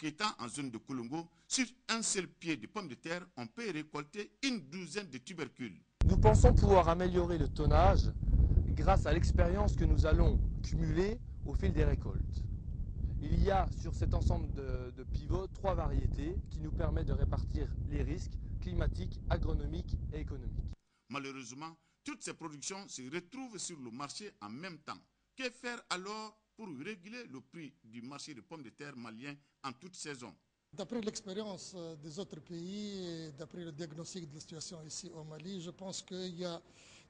Keita, en zone de Kolongo, sur un seul pied de pommes de terre, on peut récolter une douzaine de tubercules. Nous pensons pouvoir améliorer le tonnage grâce à l'expérience que nous allons cumuler au fil des récoltes. Il y a sur cet ensemble de pivots 3 variétés qui nous permettent de répartir les risques climatiques, agronomiques et économiques. Malheureusement, toutes ces productions se retrouvent sur le marché en même temps. Que faire alors pour réguler le prix du marché de pommes de terre malien en toute saison? D'après l'expérience des autres pays et d'après le diagnostic de la situation ici au Mali, je pense qu'il y a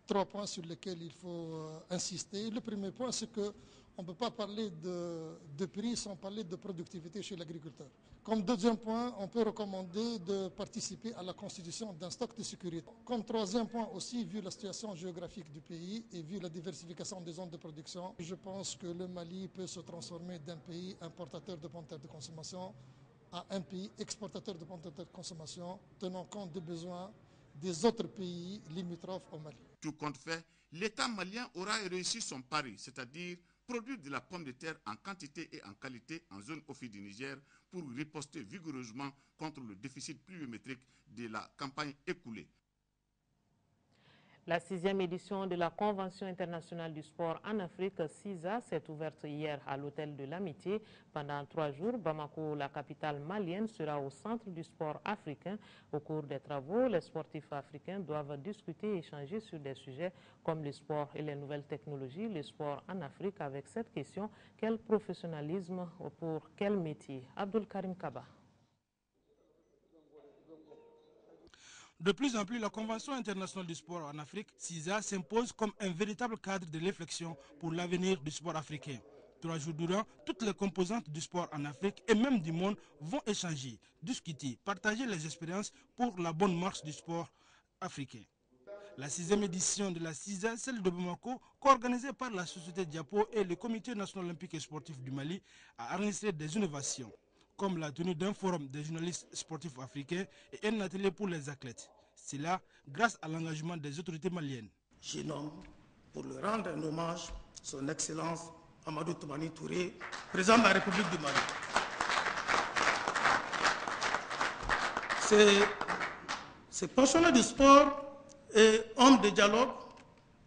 3 points sur lesquels il faut insister. Le premier point, c'est qu'on ne peut pas parler de prix sans parler de productivité chez l'agriculteur. Comme deuxième point, on peut recommander de participer à la constitution d'un stock de sécurité. Comme troisième point aussi, vu la situation géographique du pays et vu la diversification des zones de production, je pense que le Mali peut se transformer d'un pays importateur de pommes de terre de consommation à un pays exportateur de pommes de terre de consommation, tenant compte des besoins des autres pays limitrophes au Mali. Tout compte fait, l'État malien aura réussi son pari, c'est-à-dire produire de la pomme de terre en quantité et en qualité en zone au fil du Niger pour riposter vigoureusement contre le déficit pluviométrique de la campagne écoulée. La 6e édition de la Convention internationale du sport en Afrique, CISA, s'est ouverte hier à l'Hôtel de l'Amitié. Pendant 3 jours, Bamako, la capitale malienne, sera au centre du sport africain. Au cours des travaux, les sportifs africains doivent discuter et échanger sur des sujets comme le sport et les nouvelles technologies. Le sport en Afrique, avec cette question, quel professionnalisme pour quel métier? Abdul Karim Kaba. De plus en plus, la Convention internationale du sport en Afrique, CISA, s'impose comme un véritable cadre de réflexion pour l'avenir du sport africain. 3 jours durant, toutes les composantes du sport en Afrique et même du monde vont échanger, discuter, partager les expériences pour la bonne marche du sport africain. La 6e édition de la CISA, celle de Bamako, co-organisée par la Société Diapo et le Comité national olympique et sportif du Mali, a enregistré des innovations, comme la tenue d'un forum des journalistes sportifs africains et un atelier pour les athlètes. C'est là grâce à l'engagement des autorités maliennes. Je nomme, pour le rendre un hommage, son Excellence Amadou Toumani Touré, président de la République du Mali. Ces passionnés du sport et hommes de dialogue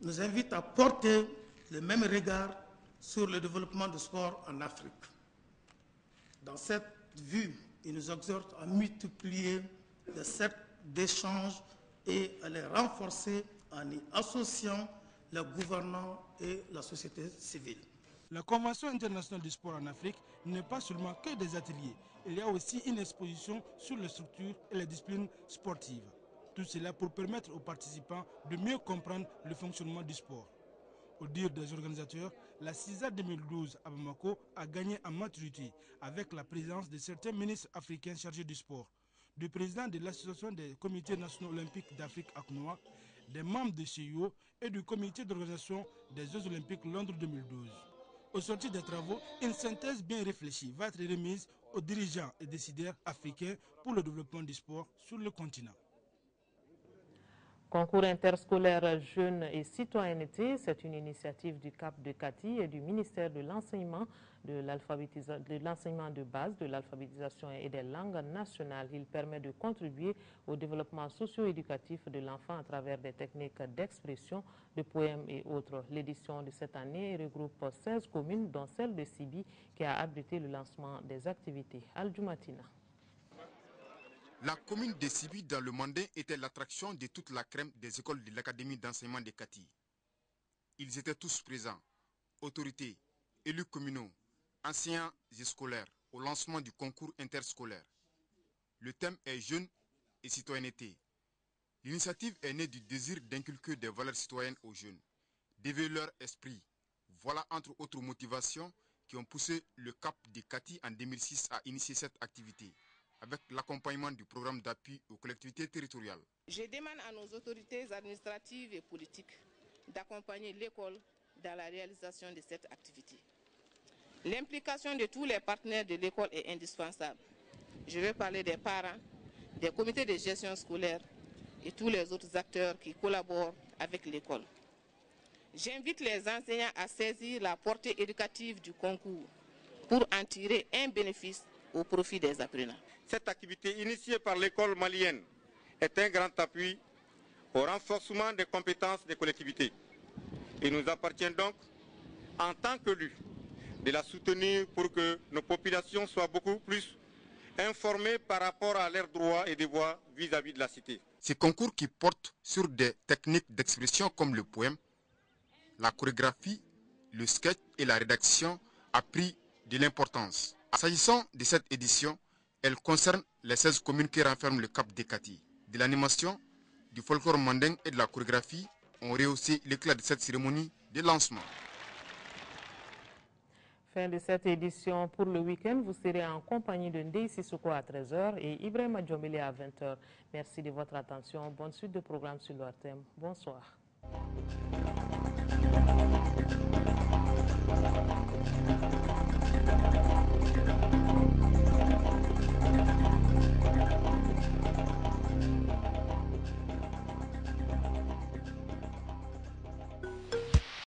nous invitent à porter le même regard sur le développement du sport en Afrique. Dans cette vue, ils nous exhortent à multiplier les cercles d'échange et à les renforcer en y associant les gouvernants et la société civile. La Convention internationale du sport en Afrique n'est pas seulement que des ateliers. Il y a aussi une exposition sur les structures et les disciplines sportives. Tout cela pour permettre aux participants de mieux comprendre le fonctionnement du sport. Au dire des organisateurs, la CISA 2012 à Bamako a gagné en maturité avec la présence de certains ministres africains chargés du sport, du président de l'Association des comités nationaux olympiques d'Afrique ACNOA, des membres de CIO et du comité d'organisation des Jeux olympiques Londres 2012. Au sortir des travaux, une synthèse bien réfléchie va être remise aux dirigeants et décideurs africains pour le développement du sport sur le continent. Concours interscolaire jeunes et citoyenneté, c'est une initiative du CAP de Kati et du ministère de l'enseignement de base, de l'alphabétisation et des langues nationales. Il permet de contribuer au développement socio-éducatif de l'enfant à travers des techniques d'expression, de poèmes et autres. L'édition de cette année regroupe 16 communes, dont celle de Sibi, qui a abrité le lancement des activités. Al-Jumatina. La commune de Sibi dans le Mandé était l'attraction de toute la crème des écoles de l'académie d'enseignement de Kati. Ils étaient tous présents, autorités, élus communaux, enseignants et scolaires, au lancement du concours interscolaire. Le thème est jeunes et citoyenneté. L'initiative est née du désir d'inculquer des valeurs citoyennes aux jeunes, d'éveiller leur esprit. Voilà entre autres motivations qui ont poussé le CAP de Kati en 2006 à initier cette activité, avec l'accompagnement du programme d'appui aux collectivités territoriales. Je demande à nos autorités administratives et politiques d'accompagner l'école dans la réalisation de cette activité. L'implication de tous les partenaires de l'école est indispensable. Je vais parler des parents, des comités de gestion scolaire et tous les autres acteurs qui collaborent avec l'école. J'invite les enseignants à saisir la portée éducative du concours pour en tirer un bénéfice au profit des apprenants. Cette activité initiée par l'école malienne est un grand appui au renforcement des compétences des collectivités. Il nous appartient donc, en tant qu'élus, de la soutenir pour que nos populations soient beaucoup plus informées par rapport à leurs droits et devoirs vis-à-vis de la cité. Ces concours qui portent sur des techniques d'expression comme le poème, la chorégraphie, le sketch et la rédaction a pris de l'importance. S'agissant de cette édition, elle concerne les 16 communes qui renferment le Cap d'Ekati. De l'animation, du folklore manding et de la chorégraphie ont rehaussé l'éclat de cette cérémonie de lancement. Fin de cette édition pour le week-end. Vous serez en compagnie de Ndei Sissoko à 13h et Ibrahima Djomele à 20h. Merci de votre attention. Bonne suite de programmes sur leur thème. Bonsoir.